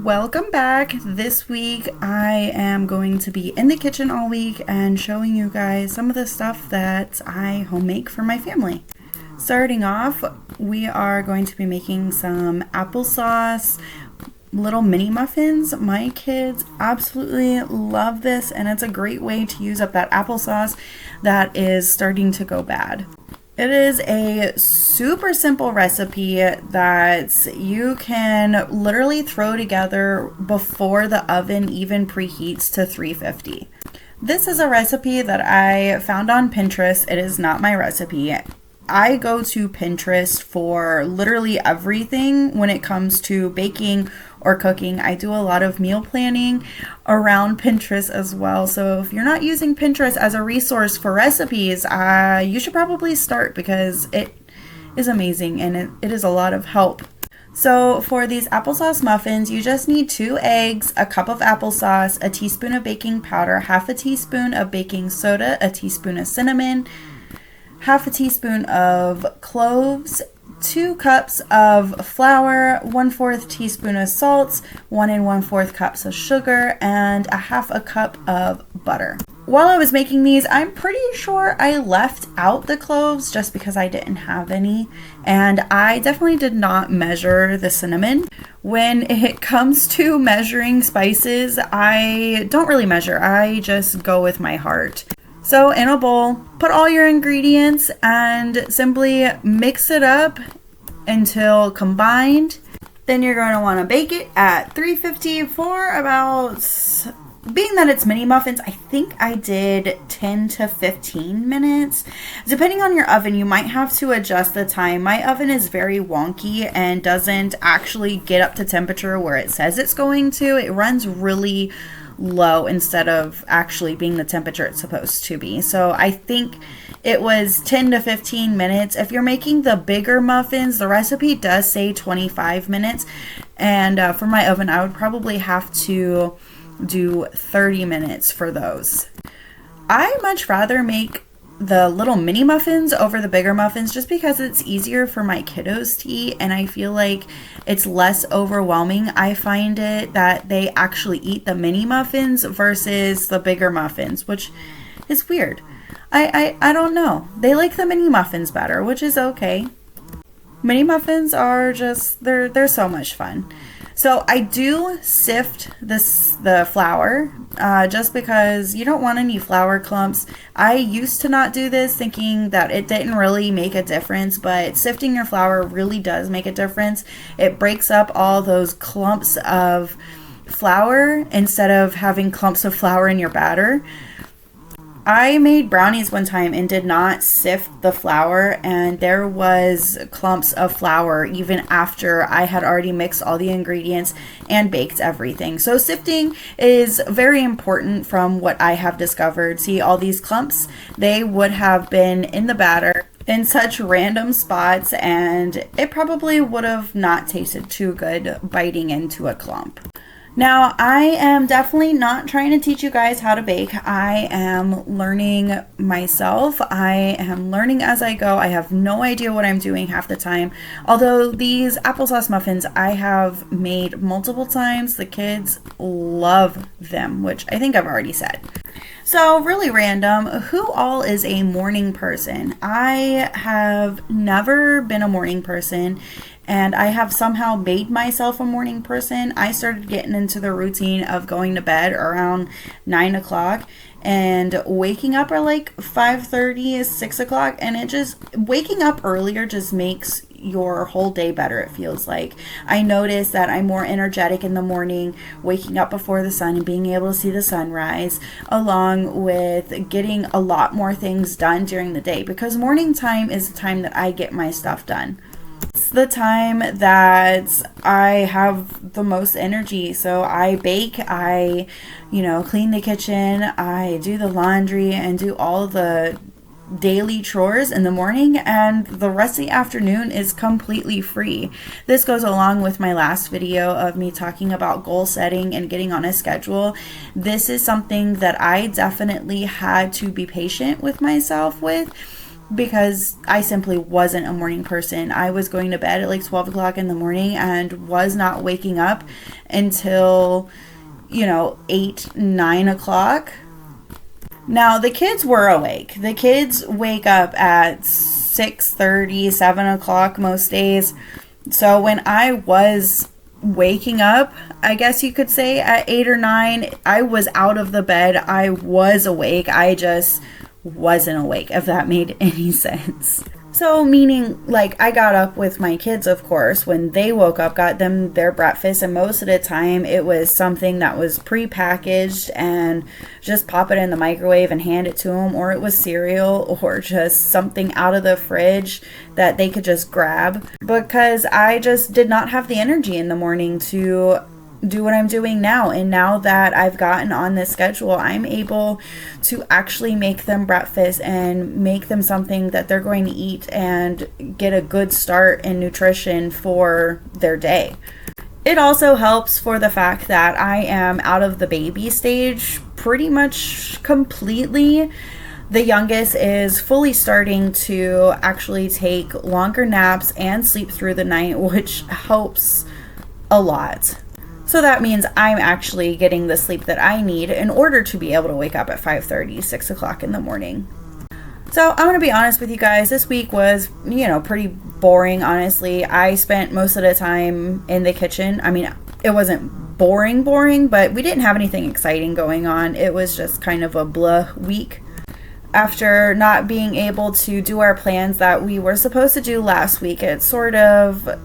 Welcome back. This week I am going to be in the kitchen all week and showing you guys some of the stuff that I home make for my family. Starting off, we are going to be making some applesauce little mini muffins. My kids absolutely love this, and it's a great way to use up that applesauce that is starting to go bad. It is a super simple recipe that you can literally throw together before the oven even preheats to 350. This is a recipe that I found on Pinterest. It is not my recipe. I go to Pinterest for literally everything when it comes to baking or cooking. I do a lot of meal planning around Pinterest as well. So if you're not using Pinterest as a resource for recipes, you should probably start because it is amazing and it is a lot of help. So for these applesauce muffins, you just need 2 eggs, a cup of applesauce, a teaspoon of baking powder, half a teaspoon of baking soda, a teaspoon of cinnamon, half a teaspoon of cloves, 2 cups of flour, 1/4 teaspoon of salt, 1 1/4 cups of sugar, and a half a cup of butter. While I was making these, I'm pretty sure I left out the cloves just because I didn't have any, and I definitely did not measure the cinnamon. When it comes to measuring spices, I don't really measure. I just go with my heart. So in a bowl, put all your ingredients and simply mix it up until combined. Then you're going to want to bake it at 350 for about, being that it's mini muffins, I think I did 10 to 15 minutes. Depending on your oven, you might have to adjust the time. My oven is very wonky and doesn't actually get up to temperature where it says it's going to. It runs really low instead of actually being the temperature it's supposed to be. So I think it was 10 to 15 minutes. If you're making the bigger muffins, the recipe does say 25 minutes. And for my oven, I would probably have to do 30 minutes for those. I much rather make the little mini muffins over the bigger muffins just because it's easier for my kiddos to eat, and I feel like it's less overwhelming. I find it that they actually eat the mini muffins versus the bigger muffins, which is weird. I don't know. They like the mini muffins better, which is okay. Mini muffins are just, they're so much fun. So I do sift the flour just because you don't want any flour clumps. I used to not do this, thinking that it didn't really make a difference, but sifting your flour really does make a difference. It breaks up all those clumps of flour instead of having clumps of flour in your batter. I made brownies one time and did not sift the flour, and there was clumps of flour even after I had already mixed all the ingredients and baked everything. So sifting is very important from what I have discovered. See, all these clumps, they would have been in the batter in such random spots, and it probably would have not tasted too good biting into a clump. Now, I am definitely not trying to teach you guys how to bake. I am learning myself. I am learning as I go. I have no idea what I'm doing half the time. Although these applesauce muffins I have made multiple times. The kids love them, which I think I've already said. So really random, who all is a morning person? I have never been a morning person, and I have somehow made myself a morning person. I started getting into the routine of going to bed around 9 o'clock and waking up at like 5:30, 6 o'clock, and it just, waking up earlier just makes your whole day better, it feels like. I notice that I'm more energetic in the morning, waking up before the sun and being able to see the sunrise, along with getting a lot more things done during the day, because morning time is the time that I get my stuff done. It's the time that I have the most energy. So I bake, I, clean the kitchen, I do the laundry and do all the daily chores in the morning, and the rest of the afternoon is completely free. This goes along with my last video of me talking about goal setting and getting on a schedule. This is something that I definitely had to be patient with myself with, because I simply wasn't a morning person. I was going to bed at like 12 o'clock in the morning and was not waking up until, 8, 9 o'clock. Now, the kids were awake. The kids wake up at 6:30, 7 o'clock most days. So when I was waking up, I guess you could say at 8 or 9, I was out of the bed. I was awake. I just wasn't awake, if that made any sense. So meaning, like, I got up with my kids, of course, when they woke up, got them their breakfast, and most of the time it was something that was pre-packaged and just pop it in the microwave and hand it to them, or it was cereal or just something out of the fridge that they could just grab, because I just did not have the energy in the morning to do what I'm doing now. And now that I've gotten on this schedule, I'm able to actually make them breakfast and make them something that they're going to eat and get a good start in nutrition for their day. It also helps for the fact that I am out of the baby stage pretty much completely. The youngest is fully starting to actually take longer naps and sleep through the night, which helps a lot. So that means I'm actually getting the sleep that I need in order to be able to wake up at 5:30, 6 o'clock in the morning. So I'm going to be honest with you guys. This week was, pretty boring, honestly. I spent most of the time in the kitchen. I mean, it wasn't boring, but we didn't have anything exciting going on. It was just kind of a blah week. After not being able to do our plans that we were supposed to do last week, it sort of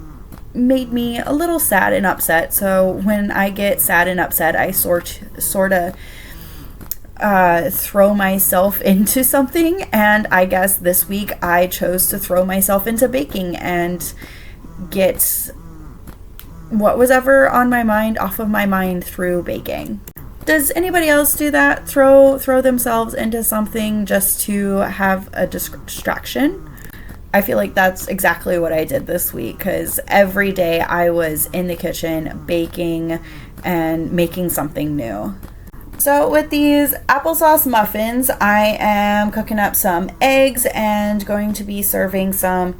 made me a little sad and upset. So when I get sad and upset, I sort of throw myself into something, and I guess this week I chose to throw myself into baking and get what was ever on my mind off of my mind through baking. Does anybody else do that? Throw themselves into something just to have a distraction? I feel like that's exactly what I did this week, because every day I was in the kitchen baking and making something new. So with these applesauce muffins, I am cooking up some eggs and going to be serving some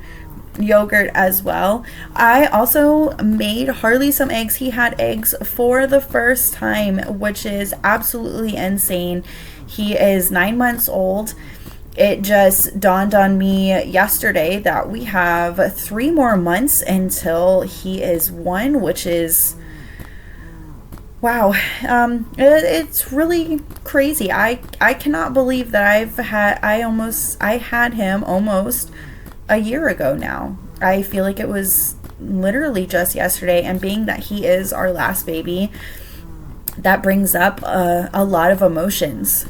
yogurt as well. I also made Harley some eggs. He had eggs for the first time, which is absolutely insane. He is 9 months old. It just dawned on me yesterday that we have 3 more months until he is 1, which is, wow. It's really crazy. I cannot believe that I had him almost a year ago now. I feel like it was literally just yesterday, and being that he is our last baby, that brings up a lot of emotions.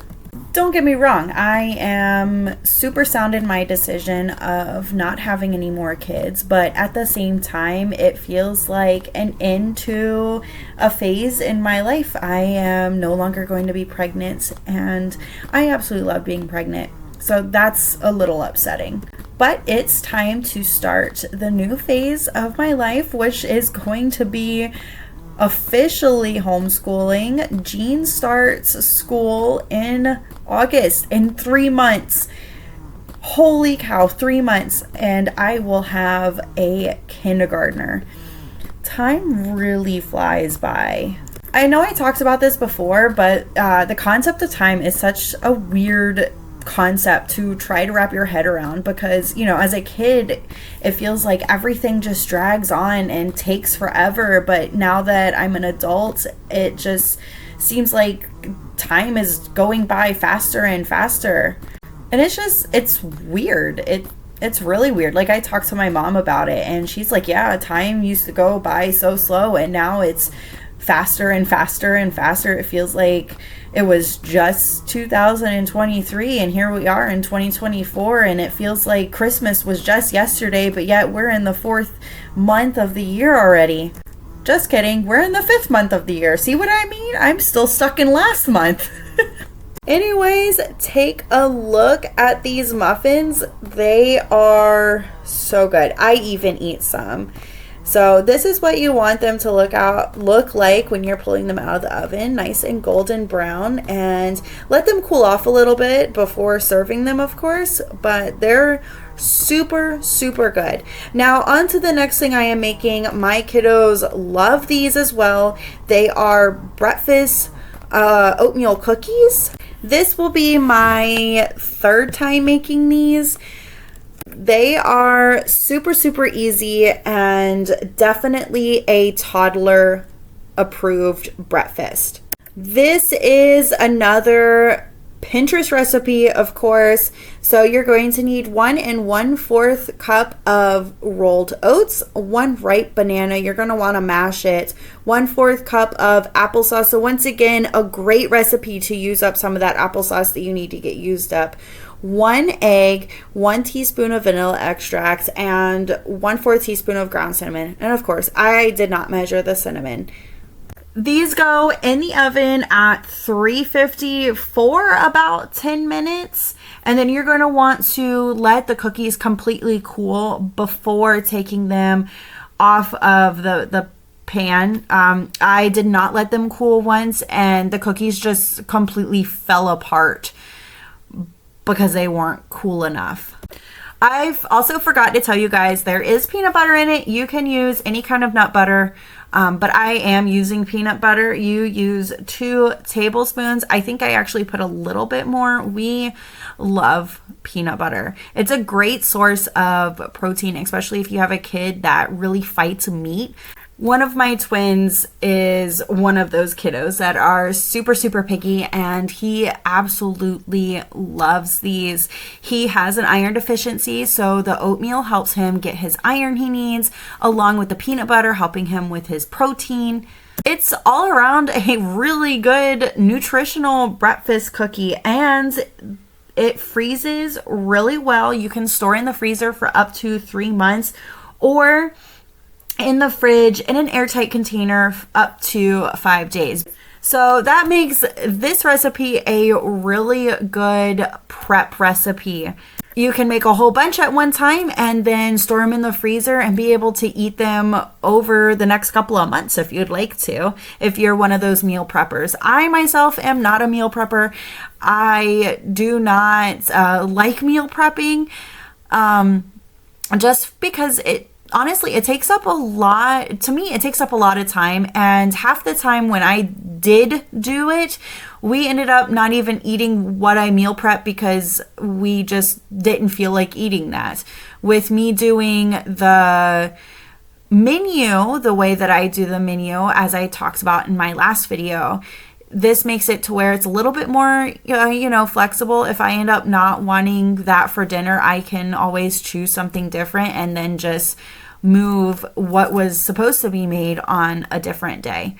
Don't get me wrong, I am super sound in my decision of not having any more kids, but at the same time, it feels like an end to a phase in my life. I am no longer going to be pregnant, and I absolutely love being pregnant, so that's a little upsetting. But it's time to start the new phase of my life, which is going to be officially homeschooling. Jean starts school in August, in 3 months. Holy cow, 3 months, and I will have a kindergartner. Time really flies by. I know I talked about this before, but the concept of time is such a weird concept to try to wrap your head around, because as a kid it feels like everything just drags on and takes forever, but now that I'm an adult, it just seems like time is going by faster and faster, and it's weird. It's really weird. Like, I talked to my mom about it, and she's like, yeah, time used to go by so slow, and now it's faster and faster and faster. It feels like it was just 2023 and here we are in 2024, and it feels like Christmas was just yesterday, but yet we're in the 4th month of the year already. Just kidding, we're in the 5th month of the year. See what I mean? I'm still stuck in last month. Anyways, take a look at these muffins. They are so good. I even eat some. So this is what you want them to look like when you're pulling them out of the oven, nice and golden brown, and let them cool off a little bit before serving them, of course, but they're super good. Now on to the next thing I am making. My kiddos love these as well. They are breakfast oatmeal cookies. This will be my third time making these. They are super easy and definitely a toddler approved breakfast. This is another Pinterest recipe, of course. So you're going to need 1 1/4 cup of rolled oats, 1 ripe banana. You're going to want to mash it. 1/4 cup of applesauce. So once again, a great recipe to use up some of that applesauce that you need to get used up. 1 egg, 1 teaspoon of vanilla extract, and 1/4 teaspoon of ground cinnamon. And of course, I did not measure the cinnamon. These go in the oven at 350 for about 10 minutes. And then you're going to want to let the cookies completely cool before taking them off of the pan. I did not let them cool once, and the cookies just completely fell apart because they weren't cool enough. I've also forgot to tell you guys, there is peanut butter in it. You can use any kind of nut butter, but I am using peanut butter. You use 2 tablespoons. I think I actually put a little bit more. We love peanut butter. It's a great source of protein, especially if you have a kid that really fights meat. One of my twins is one of those kiddos that are super picky, and he absolutely loves these. He has an iron deficiency, so the oatmeal helps him get his iron he needs, along with the peanut butter helping him with his protein. It's all around a really good nutritional breakfast cookie, and it freezes really well. You can store in the freezer for up to 3 months, or in the fridge in an airtight container up to 5 days. So that makes this recipe a really good prep recipe. You can make a whole bunch at one time and then store them in the freezer and be able to eat them over the next couple of months if you'd like to, if you're one of those meal preppers. I myself am not a meal prepper. I do not like meal prepping just because honestly, it takes up a lot. To me, it takes up a lot of time. And half the time when I did do it, we ended up not even eating what I meal prep because we just didn't feel like eating that. With me doing the menu the way that I do the menu, as I talked about in my last video, this makes it to where it's a little bit more, flexible. If I end up not wanting that for dinner, I can always choose something different and then just move what was supposed to be made on a different day.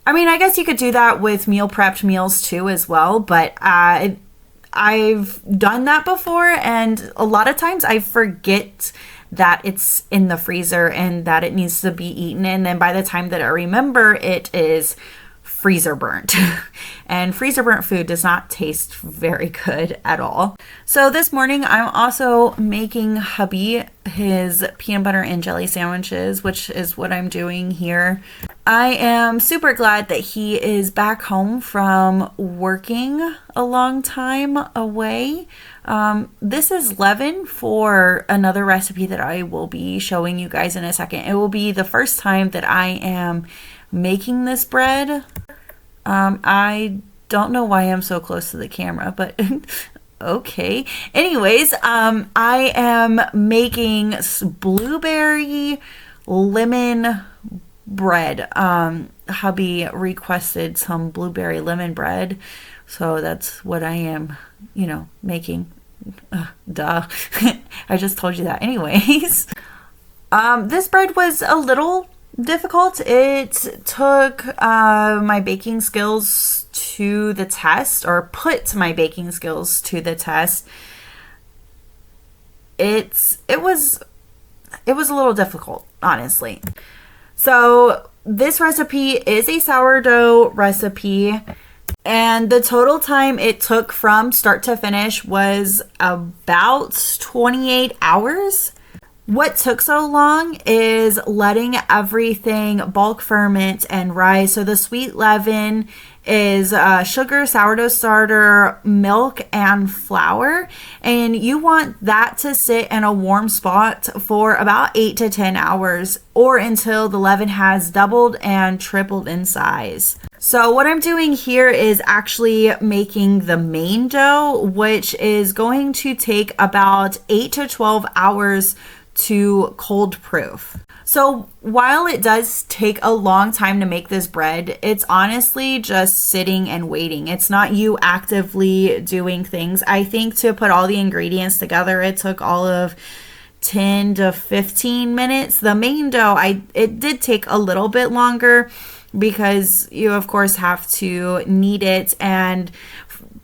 I mean, I guess you could do that with meal prepped meals too as well, but I've done that before, and a lot of times I forget that it's in the freezer and that it needs to be eaten, and then by the time that I remember, it is freezer burnt. And freezer burnt food does not taste very good at all. So this morning I'm also making hubby his peanut butter and jelly sandwiches, which is what I'm doing here. I am super glad that he is back home from working a long time away. This is leaven for another recipe that I will be showing you guys in a second. It will be the first time that I am making this bread. I don't know why I'm so close to the camera, but okay. Anyways, I am making blueberry lemon bread. Hubby requested some blueberry lemon bread, so that's what I am, making. Duh. I just told you that. Anyways, this bread was a little difficult. It took my baking skills to the test, or put my baking skills to the test. It was a little difficult, honestly. So this recipe is a sourdough recipe, and the total time it took from start to finish was about 28 hours. What took so long is letting everything bulk ferment and rise. So the sweet leaven is sugar, sourdough starter, milk, and flour. And you want that to sit in a warm spot for about 8 to 10 hours or until the leaven has doubled and tripled in size. So what I'm doing here is actually making the main dough, which is going to take about 8 to 12 hours to cold proof. So while it does take a long time to make this bread, it's honestly just sitting and waiting. It's not you actively doing things. I think to put all the ingredients together, it took all of 10 to 15 minutes. The main dough, it did take a little bit longer because you of course have to knead it, and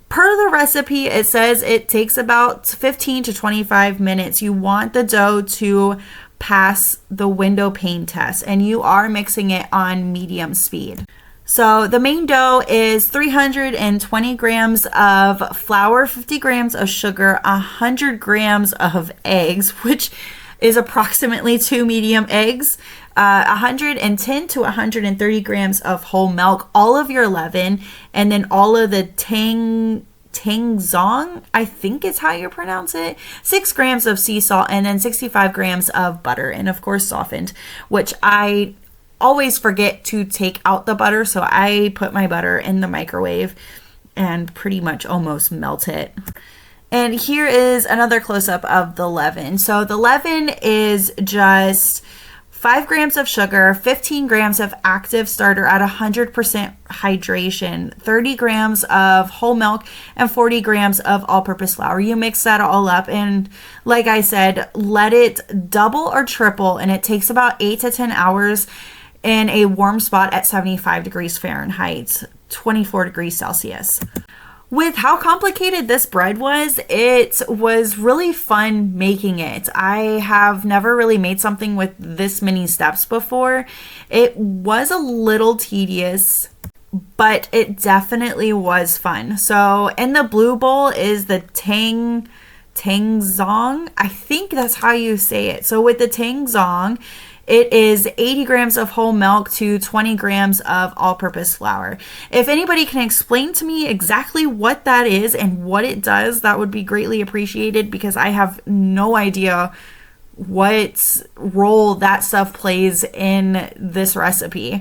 per the recipe, it says it takes about 15 to 25 minutes. You want the dough to pass the window pane test, and you are mixing it on medium speed. So the main dough is 320 grams of flour, 50 grams of sugar, 100 grams of eggs, which is approximately 2 medium eggs, 110 to 130 grams of whole milk, all of your leaven, and then all of the tangzong, I think is how you pronounce it, 6 grams of sea salt, and then 65 grams of butter, and of course softened, which I always forget to take out the butter, so I put my butter in the microwave and pretty much almost melt it. And here is another close-up of the leaven. So the leaven is just 5 grams of sugar, 15 grams of active starter at 100% hydration, 30 grams of whole milk, and 40 grams of all-purpose flour. You mix that all up, and like I said, let it double or triple, and it takes about 8 to 10 hours in a warm spot at 75 degrees Fahrenheit, 24 degrees Celsius. With how complicated this bread was, it was really fun making it. I have never really made something with this many steps before. It was a little tedious, but it definitely was fun. So in the blue bowl is the tangzong. I think that's how you say it. So with the tangzong, it is 80 grams of whole milk to 20 grams of all-purpose flour. If anybody can explain to me exactly what that is and what it does, that would be greatly appreciated, because I have no idea what role that stuff plays in this recipe.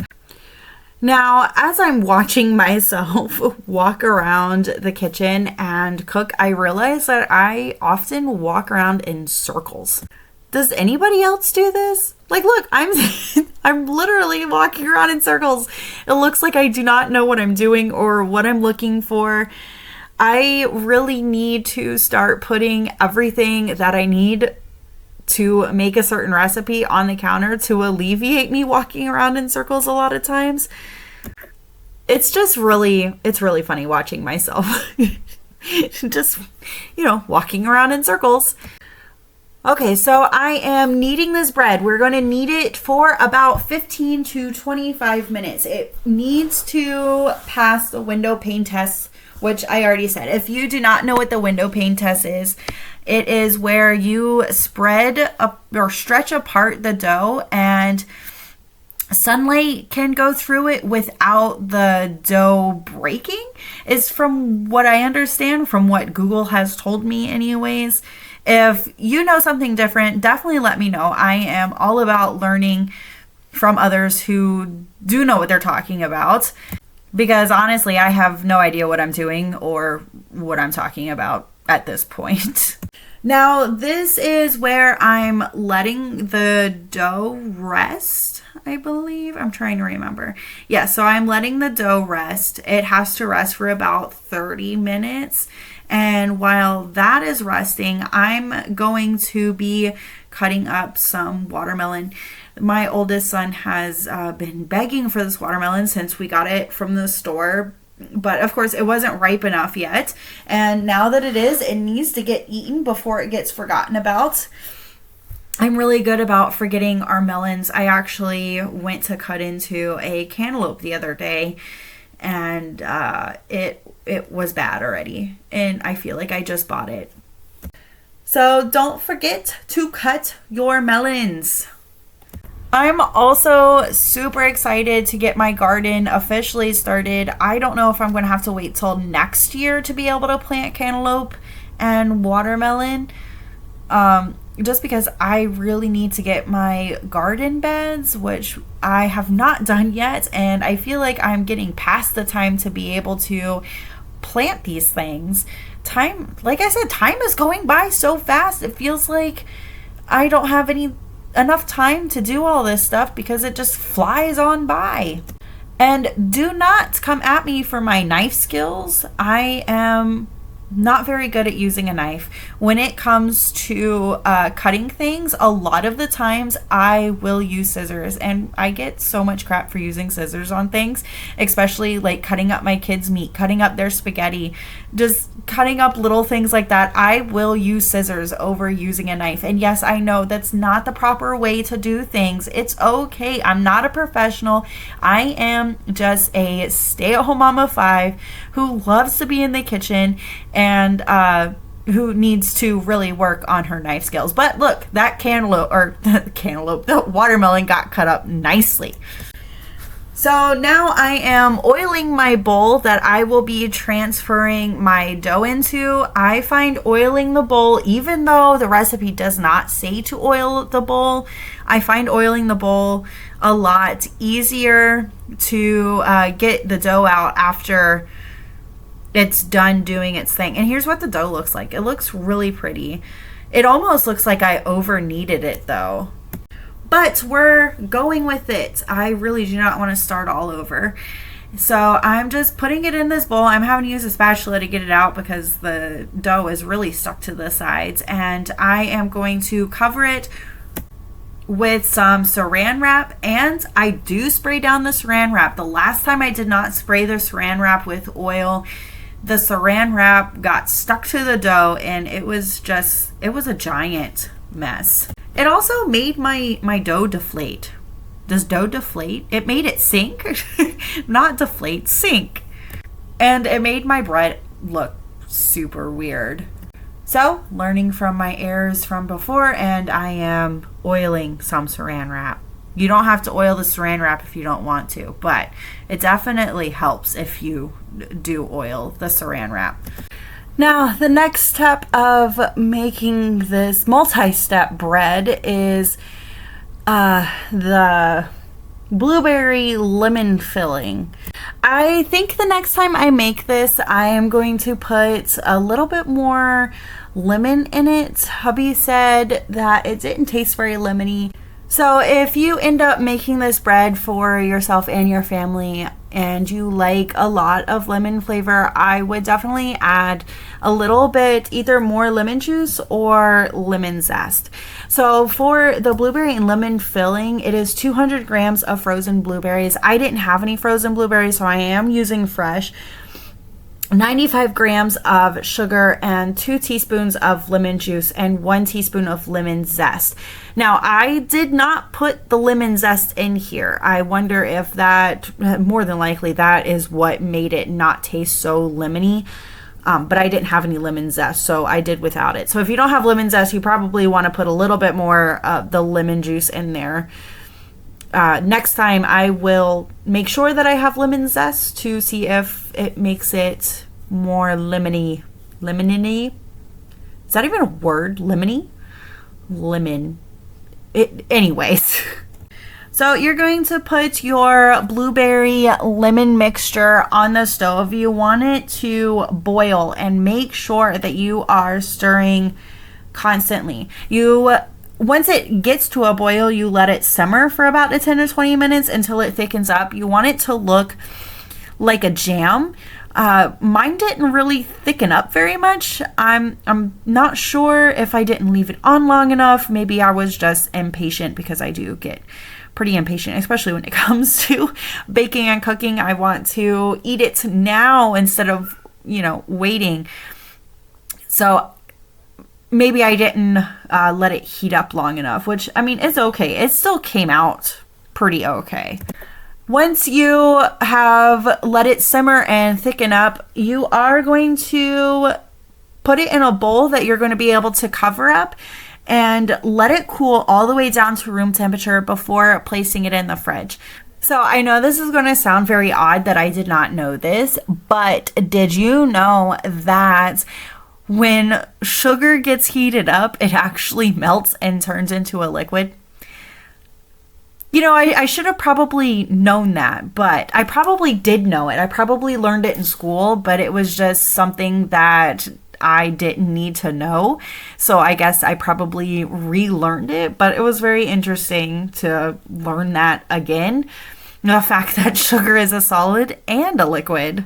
Now, as I'm watching myself walk around the kitchen and cook, I realize that I often walk around in circles. Does anybody else do this? Like, look, I'm literally walking around in circles. It looks like I do not know what I'm doing or what I'm looking for. I really need to start putting everything that I need to make a certain recipe on the counter to alleviate me walking around in circles a lot of times. It's really funny watching myself. Just, walking around in circles. Okay, so I am kneading this bread. We're going to knead it for about 15 to 25 minutes. It needs to pass the window pane test, which I already said. If you do not know what the window pane test is, it is where you spread up or stretch apart the dough and sunlight can go through it without the dough breaking, is from what I understand, from what Google has told me anyways. If you know something different, definitely let me know. I am all about learning from others who do know what they're talking about, because honestly, I have no idea what I'm doing or what I'm talking about at this point. Now, this is where I'm letting the dough rest, I believe. I'm trying to remember. Yeah, so I'm letting the dough rest. It has to rest for about 30 minutes. And while that is resting, I'm going to be cutting up some watermelon. My oldest son has been begging for this watermelon since we got it from the store. But of course, it wasn't ripe enough yet. And now that it is, it needs to get eaten before it gets forgotten about. I'm really good about forgetting our melons. I actually went to cut into a cantaloupe the other day, and it was bad already, and I feel like I just bought it. So don't forget to cut your melons. I'm also super excited to get my garden officially started. I don't know if I'm going to have to wait till next year to be able to plant cantaloupe and watermelon. Just because I really need to get my garden beds, which I have not done yet, and I feel like I'm getting past the time to be able to plant these things. Time, like I said, time is going by so fast. It feels like I don't have enough time to do all this stuff because it just flies on by. And do not come at me for my knife skills. I am not very good at using a knife. When it comes to cutting things, a lot of the times I will use scissors, and I get so much crap for using scissors on things, especially like cutting up my kids' meat, cutting up their spaghetti, just cutting up little things like that. I will use scissors over using a knife. And yes, I know that's not the proper way to do things. It's okay. I'm not a professional. I am just a stay-at-home mom of 5 who loves to be in the kitchen and who needs to really work on her knife skills. But look, that the watermelon got cut up nicely. So now I am oiling my bowl that I will be transferring my dough into. I find oiling the bowl, even though the recipe does not say to oil the bowl, I find oiling the bowl a lot easier to get the dough out after it's done doing its thing. And here's what the dough looks like. It looks really pretty. It almost looks like I over kneaded it though. But we're going with it. I really do not want to start all over. So I'm just putting it in this bowl. I'm having to use a spatula to get it out because the dough is really stuck to the sides. And I am going to cover it with some saran wrap, and I do spray down the saran wrap. The last time I did not spray the saran wrap with oil, the saran wrap got stuck to the dough, and it was a giant mess. It also made my dough deflate. Does dough deflate? It made it sink. Not deflate, sink. And it made my bread look super weird. So, learning from my errors from before, and I am oiling some saran wrap. You don't have to oil the saran wrap if you don't want to, but it definitely helps if you do oil the saran wrap. Now, the next step of making this multi-step bread is the blueberry lemon filling. I think the next time I make this, I am going to put a little bit more lemon in it. Hubby said that it didn't taste very lemony. So if you end up making this bread for yourself and your family and you like a lot of lemon flavor, I would definitely add a little bit, either more lemon juice or lemon zest. So for the blueberry and lemon filling, it is 200 grams of frozen blueberries. I didn't have any frozen blueberries, so I am using fresh. 95 grams of sugar and 2 teaspoons of lemon juice and 1 teaspoon of lemon zest. Now, I did not put the lemon zest in here. I wonder if that, more than likely, that is what made it not taste so lemony. But I didn't have any lemon zest, so I did without it. So if you don't have lemon zest, you probably want to put a little bit more of the lemon juice in there. Next time I will make sure that I have lemon zest to see if it makes it more lemony. Is that even a word? Lemony? Lemon. Anyways. So you're going to put your blueberry lemon mixture on the stove. You want it to boil and make sure that you are stirring constantly. Once it gets to a boil, you let it simmer for about 10 to 20 minutes until it thickens up. You want it to look like a jam. Mine didn't really thicken up very much. I'm not sure if I didn't leave it on long enough. Maybe I was just impatient, because I do get pretty impatient, especially when it comes to baking and cooking. I want to eat it now instead of, waiting. So maybe I didn't let it heat up long enough, which, it's okay. It still came out pretty okay. Once you have let it simmer and thicken up, you are going to Put it in a bowl that you're going to be able to cover up and let it cool all the way down to room temperature before placing it in the fridge. So I know this is going to sound very odd that I did not know this, but did you know that when sugar gets heated up, it actually melts and turns into a liquid? You know, I should have probably known that, but I probably did know it. I probably learned it in school, but it was just something that I didn't need to know. So I guess I probably relearned it, but it was very interesting to learn that again. The fact that sugar is a solid and a liquid.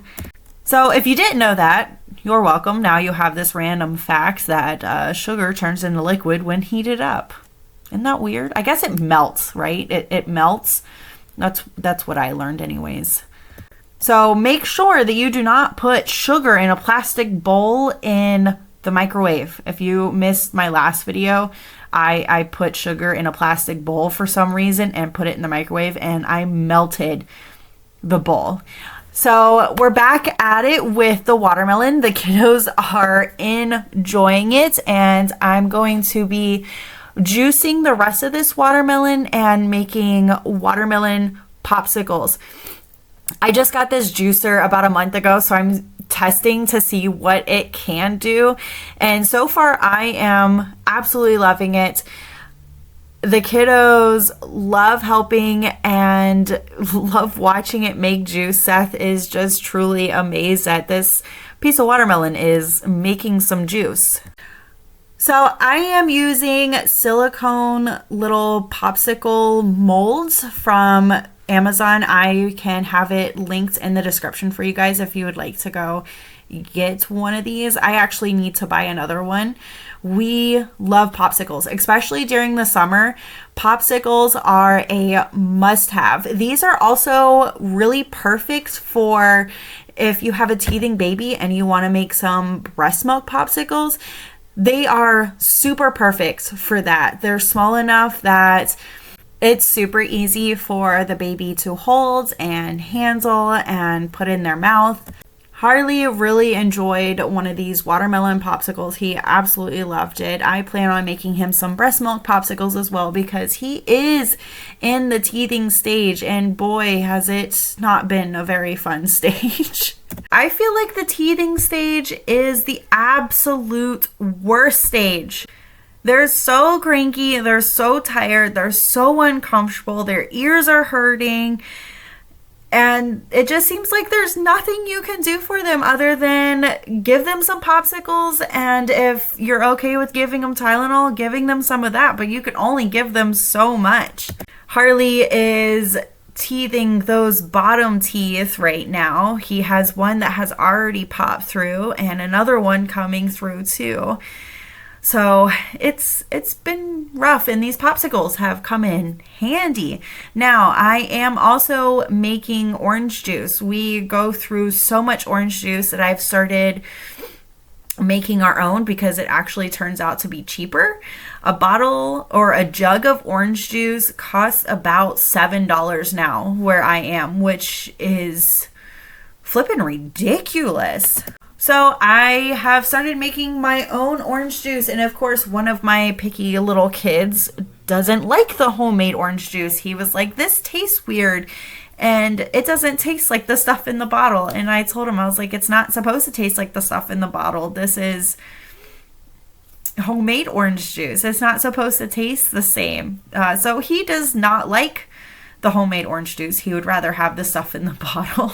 So if you didn't know that, you're welcome. Now you have this random fact that sugar turns into liquid when heated up. Isn't that weird? I guess it melts, right? It melts. That's what I learned anyways. So make sure that you do not put sugar in a plastic bowl in the microwave. If you missed my last video, I put sugar in a plastic bowl for some reason and put it in the microwave, and I melted the bowl. So we're back at it with the watermelon. The kiddos are enjoying it, and I'm going to be juicing the rest of this watermelon and making watermelon popsicles. I just got this juicer about a month ago, so I'm testing to see what it can do. And so far, I am absolutely loving it. The kiddos love helping and love watching it make juice. Seth is just truly amazed that this piece of watermelon is making some juice. So I am using silicone little popsicle molds from Amazon. I can have it linked in the description for you guys if you would like to go get one of these. I actually need to buy another one. We love popsicles, especially during the summer. Popsicles are a must-have. These are also really perfect for if you have a teething baby and you want to make some breast milk popsicles. They are super perfect for that. They're small enough that it's super easy for the baby to hold and handle and put in their mouth. Harley really enjoyed one of these watermelon popsicles. He absolutely loved it. I plan on making him some breast milk popsicles as well because he is in the teething stage, and boy, has it not been a very fun stage. I feel like the teething stage is the absolute worst stage. They're so cranky, they're so tired, they're so uncomfortable, their ears are hurting, and it just seems like there's nothing you can do for them other than give them some popsicles, and if you're okay with giving them Tylenol, giving them some of that, but you can only give them so much. Harley is teething those bottom teeth right now. He has one that has already popped through and another one coming through too. So it's been rough, and these popsicles have come in handy. Now, I am also making orange juice. We go through so much orange juice that I've started making our own because it actually turns out to be cheaper. A bottle or a jug of orange juice costs about $7 now where I am, which is flipping ridiculous. So I have started making my own orange juice, and of course one of my picky little kids doesn't like the homemade orange juice. He was like, this tastes weird and it doesn't taste like the stuff in the bottle. And I told him, I was like, it's not supposed to taste like the stuff in the bottle. This is homemade orange juice. It's not supposed to taste the same. So he does not like the homemade orange juice. He would rather have the stuff in the bottle.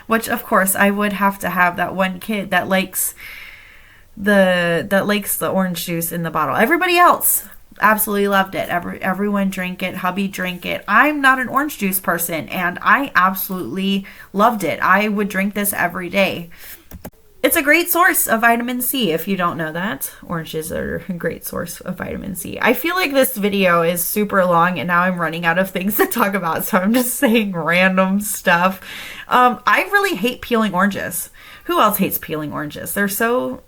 Which, of course, I would have to have that one kid that likes the orange juice in the bottle. Everybody else absolutely loved it. Everyone drank it. Hubby drank it. I'm not an orange juice person, and I absolutely loved it. I would drink this every day. It's a great source of vitamin C, if you don't know that. Oranges are a great source of vitamin C. I feel like this video is super long and now I'm running out of things to talk about, so I'm just saying random stuff. I really hate peeling oranges. Who else hates peeling oranges? They're so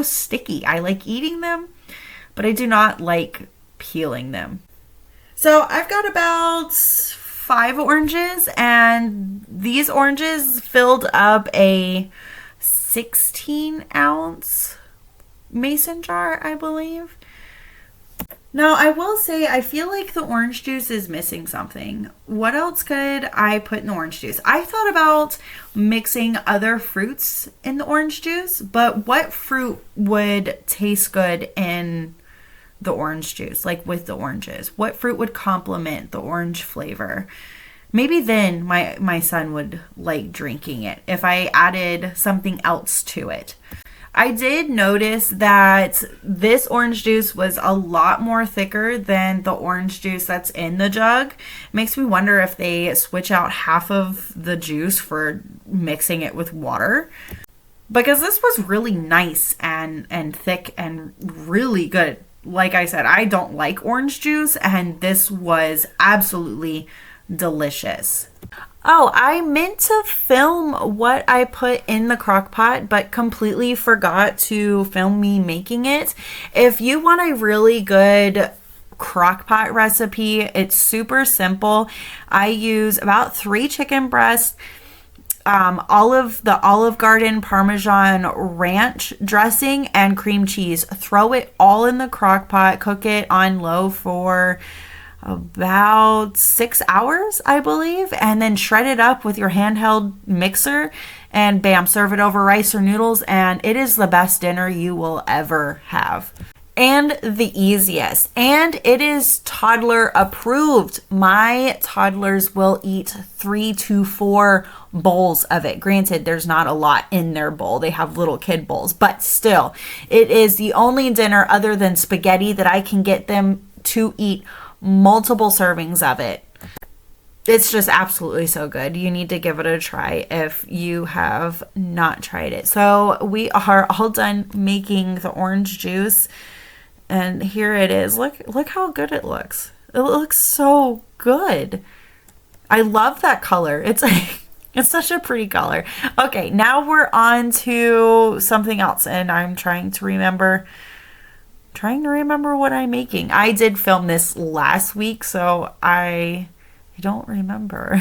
sticky. I like eating them, but I do not like peeling them. So I've got about 5 oranges, and these oranges filled up a 16-ounce mason jar, I believe. Now, I will say, I feel like the orange juice is missing something. What else could I put in the orange juice? I thought about mixing other fruits in the orange juice, but what fruit would taste good in the orange juice, like with the oranges? What fruit would complement the orange flavor? Maybe then my son would like drinking it if I added something else to it. I did notice that this orange juice was a lot more thicker than the orange juice that's in the jug. Makes me wonder if they switch out half of the juice for mixing it with water. Because this was really nice and thick and really good. Like I said, I don't like orange juice, and this was absolutely delicious. Oh, I meant to film what I put in the crock pot, but completely forgot to film me making it. If you want a really good crock pot recipe, it's super simple. I use about 3 chicken breasts, the Olive Garden Parmesan ranch dressing, and cream cheese. Throw it all in the crock pot, cook it on low for about 6 hours, I believe, and then shred it up with your handheld mixer, and bam, serve it over rice or noodles, and it is the best dinner you will ever have. And the easiest. And it is toddler approved. My toddlers will eat 3 to 4 bowls of it. Granted, there's not a lot in their bowl. They have little kid bowls, but still, it is the only dinner other than spaghetti that I can get them to eat multiple servings of it. It's just absolutely so good. You need to give it a try if you have not tried it. So we are all done making the orange juice, and here it is. Look how good it looks. It looks so good. I love that color. It's such a pretty color. Okay, now we're on to something else, and I'm trying to remember what I'm making. I did film this last week, so I don't remember.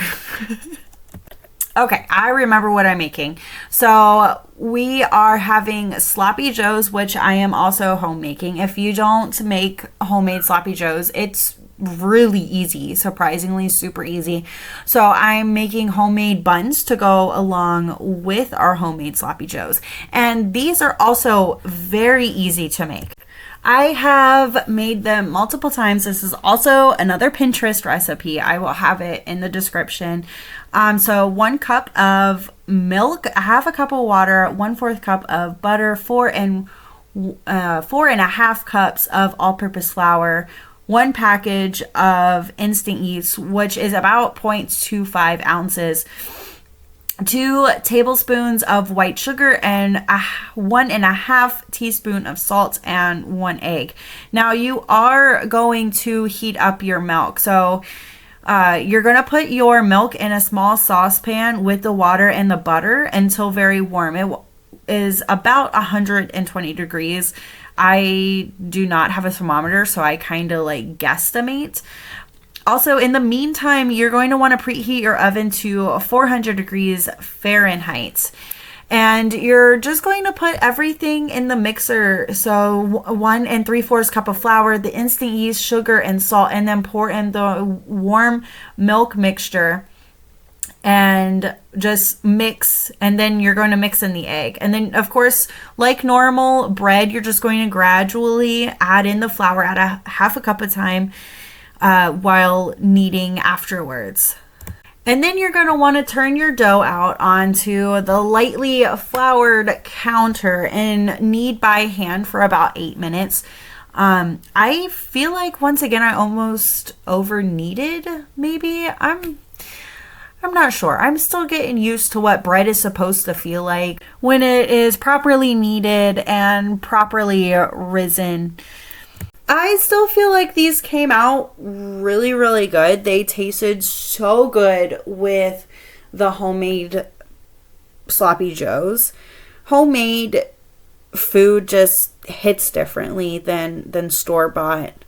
Okay, I remember what I'm making. So we are having sloppy joes, which I am also homemaking. If you don't make homemade sloppy joes, it's really easy, surprisingly super easy. So I'm making homemade buns to go along with our homemade sloppy joes. And these are also very easy to make. I have made them multiple times. This is also another Pinterest recipe. I will have it in the description. So 1 cup of milk, a half a cup of water, 1/4 cup of butter, 4.5 cups of all-purpose flour, 1 package of instant yeast, which is about 0.25 ounces, 2 tablespoons of white sugar, and 1.5 teaspoon of salt, and 1 egg. Now you are going to heat up your milk. So you're going to put your milk in a small saucepan with the water and the butter until very warm. It is about 120 degrees. I do not have a thermometer, so I kind of like guesstimate. Also, in the meantime, you're going to want to preheat your oven to 400 degrees Fahrenheit. And you're just going to put everything in the mixer. So 1 3/4 cup of flour, the instant yeast, sugar, and salt, and then pour in the warm milk mixture and just mix. And then you're going to mix in the egg. And then, of course, like normal bread, you're just going to gradually add in the flour at a half a cup at a time while kneading afterwards. And then you're going to want to turn your dough out onto the lightly floured counter and knead by hand for about 8 minutes. I feel like, once again, I almost over kneaded, maybe. I'm not sure. I'm still getting used to what bread is supposed to feel like when it is properly kneaded and properly risen. I still feel like these came out really, really good. They tasted so good with the homemade sloppy joes. Homemade food just hits differently than store-bought.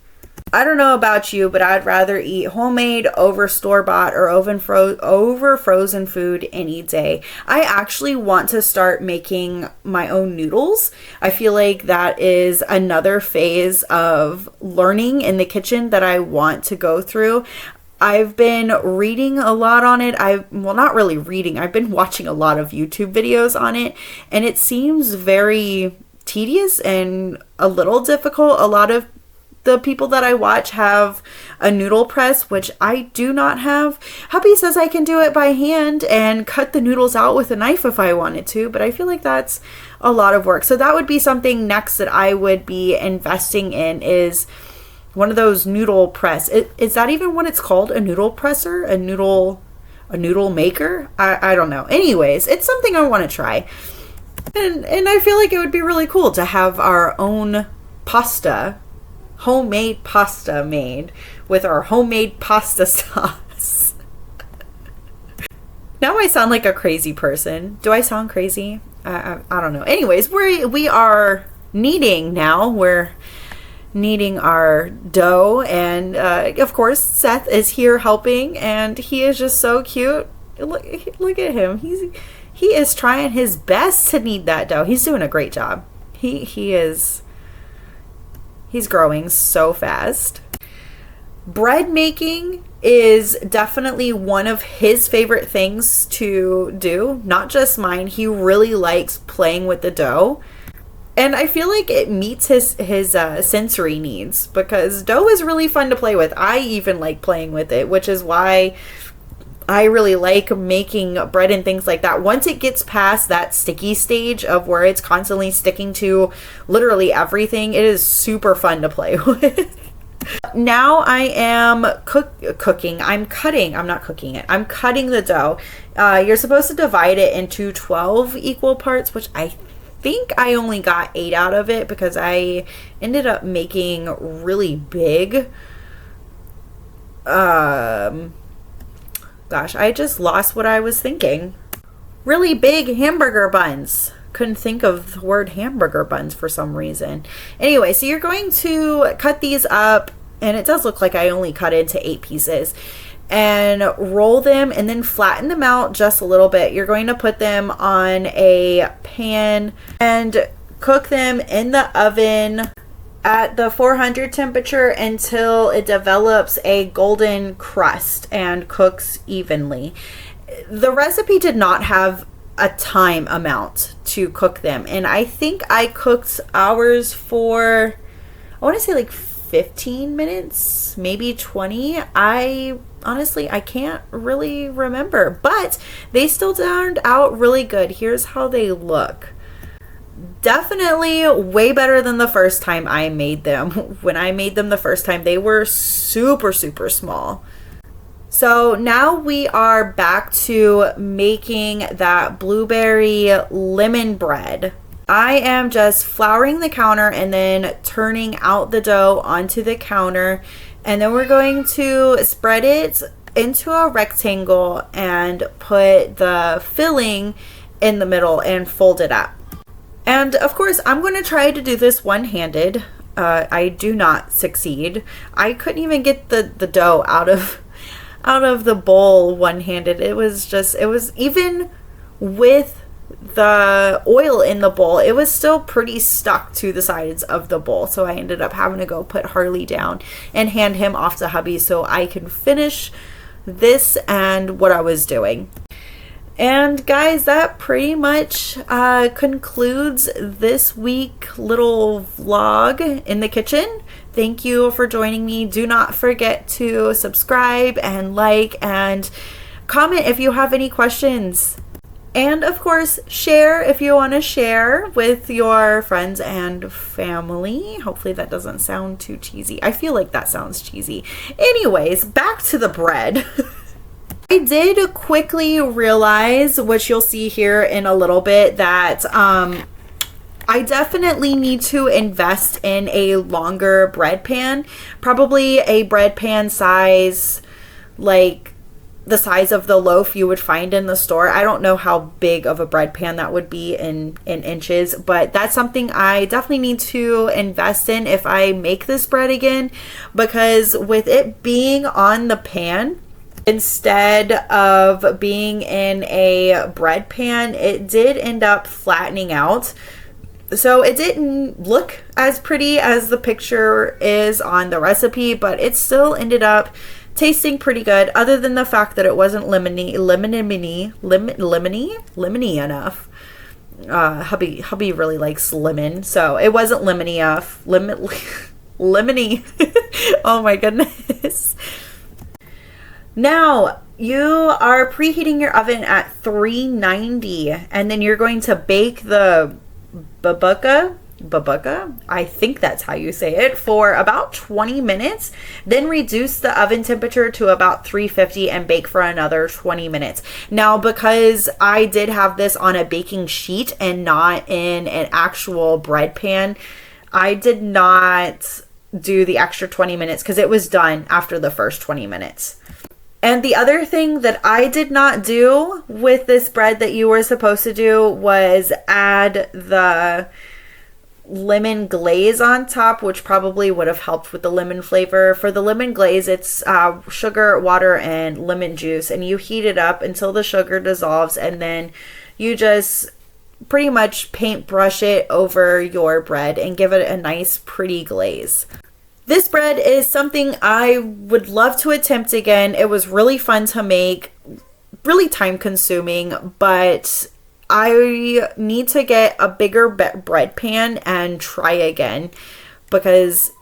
I don't know about you, but I'd rather eat homemade over store-bought or over frozen food any day. I actually want to start making my own noodles. I feel like that is another phase of learning in the kitchen that I want to go through. I've been reading a lot on it. Well, not really reading. I've been watching a lot of YouTube videos on it, and it seems very tedious and a little difficult. A lot of the people that I watch have a noodle press, which I do not have. Hubby says I can do it by hand and cut the noodles out with a knife if I wanted to, but I feel like that's a lot of work. So that would be something next that I would be investing in, is one of those noodle press. Is that even what it's called? A noodle presser? A noodle maker? I don't know. Anyways, it's something I want to try. And I feel like it would be really cool to have our own homemade pasta made with our homemade pasta sauce. Now I sound like a crazy person. Do I sound crazy? I don't know. Anyways, we are kneading now. We're kneading our dough, and of course Seth is here helping, and he is just so cute. Look at him. He is trying his best to knead that dough. He's doing a great job. He's growing so fast. Bread making is definitely one of his favorite things to do, not just mine. He really likes playing with the dough. And I feel like it meets his sensory needs, because dough is really fun to play with. I even like playing with it, which is why I really like making bread and things like that. Once it gets past that sticky stage of where it's constantly sticking to literally everything, it is super fun to play with. Now I am cooking. I'm not cooking it. I'm cutting the dough. You're supposed to divide it into 12 equal parts, which I think I only got 8 out of it because I ended up making really big. Gosh, I just lost what I was thinking. Really big hamburger buns. Couldn't think of the word hamburger buns for some reason. Anyway, so you're going to cut these up, and it does look like I only cut it into 8 pieces, and roll them and then flatten them out just a little bit. You're going to put them on a pan and cook them in the oven at the 400 temperature until it develops a golden crust and cooks evenly. The recipe did not have a time amount to cook them, and I think I cooked ours for, I want to say like 15 minutes, maybe 20. I can't really remember, but they still turned out really good. Here's how they look. Definitely way better than the first time I made them. When I made them the first time, they were super, super small. So now we are back to making that blueberry lemon bread. I am just flouring the counter and then turning out the dough onto the counter. And then we're going to spread it into a rectangle and put the filling in the middle and fold it up. And of course, I'm going to try to do this one-handed. I do not succeed. I couldn't even get the dough out of the bowl one-handed. It was even with the oil in the bowl, it was still pretty stuck to the sides of the bowl. So I ended up having to go put Harley down and hand him off to hubby so I can finish this and what I was doing. And guys, that pretty much concludes this week little vlog in the kitchen. Thank you for joining me. Do not forget to subscribe and like and comment if you have any questions. And of course, share if you want to share with your friends and family. Hopefully that doesn't sound too cheesy. I feel like that sounds cheesy. Anyways, back to the bread. I did quickly realize, which you'll see here in a little bit, that I definitely need to invest in a longer bread pan. Probably a bread pan size like the size of the loaf you would find in the store. I don't know how big of a bread pan that would be in inches, but that's something I definitely need to invest in if I make this bread again, because with it being on the pan instead of being in a bread pan, it did end up flattening out. So it didn't look as pretty as the picture is on the recipe, but it still ended up tasting pretty good, other than the fact that it wasn't lemony enough. Hubby really likes lemon, so it wasn't lemony enough. Lemony. Oh my goodness. Now, you are preheating your oven at 390, and then you're going to bake the babaka, I think that's how you say it, for about 20 minutes. Then reduce the oven temperature to about 350 and bake for another 20 minutes. Now, because I did have this on a baking sheet and not in an actual bread pan, I did not do the extra 20 minutes because it was done after the first 20 minutes. And the other thing that I did not do with this bread that you were supposed to do was add the lemon glaze on top, which probably would have helped with the lemon flavor. For the lemon glaze, it's sugar, water, and lemon juice, and you heat it up until the sugar dissolves, and then you just pretty much paintbrush it over your bread and give it a nice pretty glaze. This bread is something I would love to attempt again. It was really fun to make, really time consuming, but I need to get a bigger bread pan and try again, because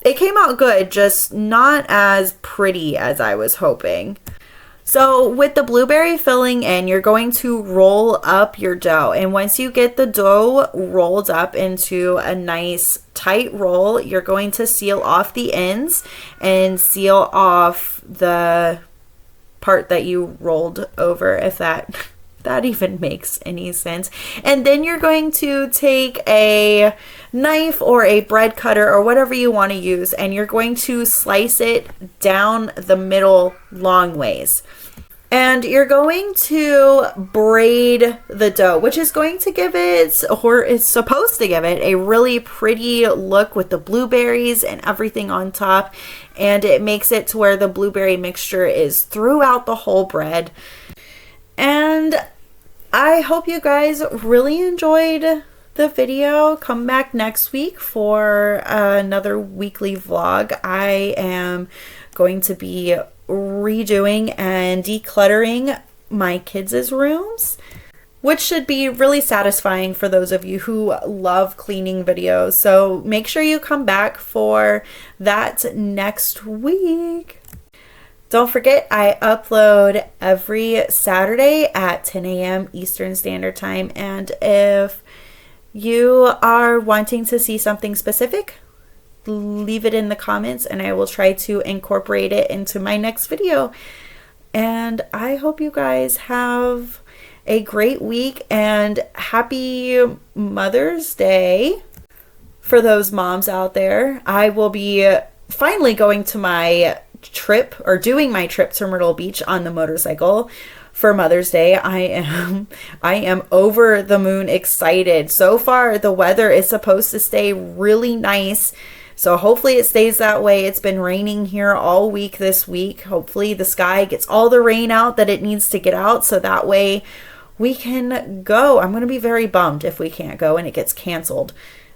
it came out good, just not as pretty as I was hoping. So with the blueberry filling in, you're going to roll up your dough. And once you get the dough rolled up into a nice tight roll, you're going to seal off the ends and seal off the part that you rolled over, if that even makes any sense. And then you're going to take a knife or a bread cutter or whatever you want to use, and you're going to slice it down the middle long ways. And you're going to braid the dough, which is going to give it, or is supposed to give it, a really pretty look with the blueberries and everything on top. And it makes it to where the blueberry mixture is throughout the whole bread. And I hope you guys really enjoyed the video. Come back next week for another weekly vlog. I am going to be redoing and decluttering my kids' rooms, which should be really satisfying for those of you who love cleaning videos. So make sure you come back for that next week. Don't forget, I upload every Saturday at 10 a.m. Eastern Standard Time. And if you are wanting to see something specific, leave it in the comments and I will try to incorporate it into my next video. And I hope you guys have a great week, and happy Mother's Day for those moms out there. I will be finally going to my trip, or doing my trip to Myrtle Beach on the motorcycle for Mother's Day. I am over the moon excited. So far, the weather is supposed to stay really nice, so hopefully it stays that way. It's been raining here all week this week. Hopefully the sky gets all the rain out that it needs to get out, so that way we can go. I'm going to be very bummed if we can't go and it gets canceled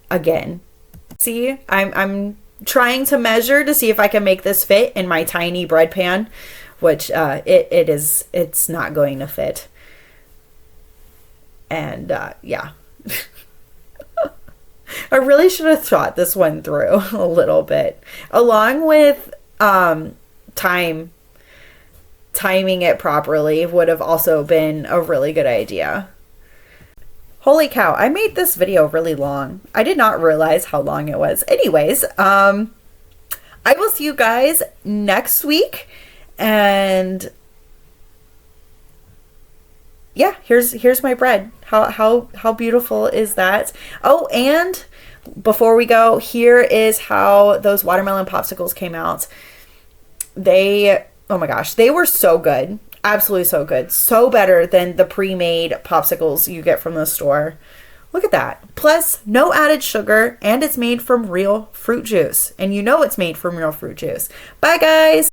again. See, I'm trying to measure to see if I can make this fit in my tiny bread pan, which it's not going to fit. And yeah. I really should have thought this one through a little bit, along with timing it properly would have also been a really good idea. Holy cow, I made this video really long. I did not realize how long it was. Anyways, I will see you guys next week. And yeah, here's my bread. How beautiful is that? Oh, and before we go, here is how those watermelon popsicles came out. Oh my gosh, they were so good. absolutely so good. So better than the pre-made popsicles you get from the store. Look at that. Plus, no added sugar, and it's made from real fruit juice. And you know it's made from real fruit juice. Bye, guys.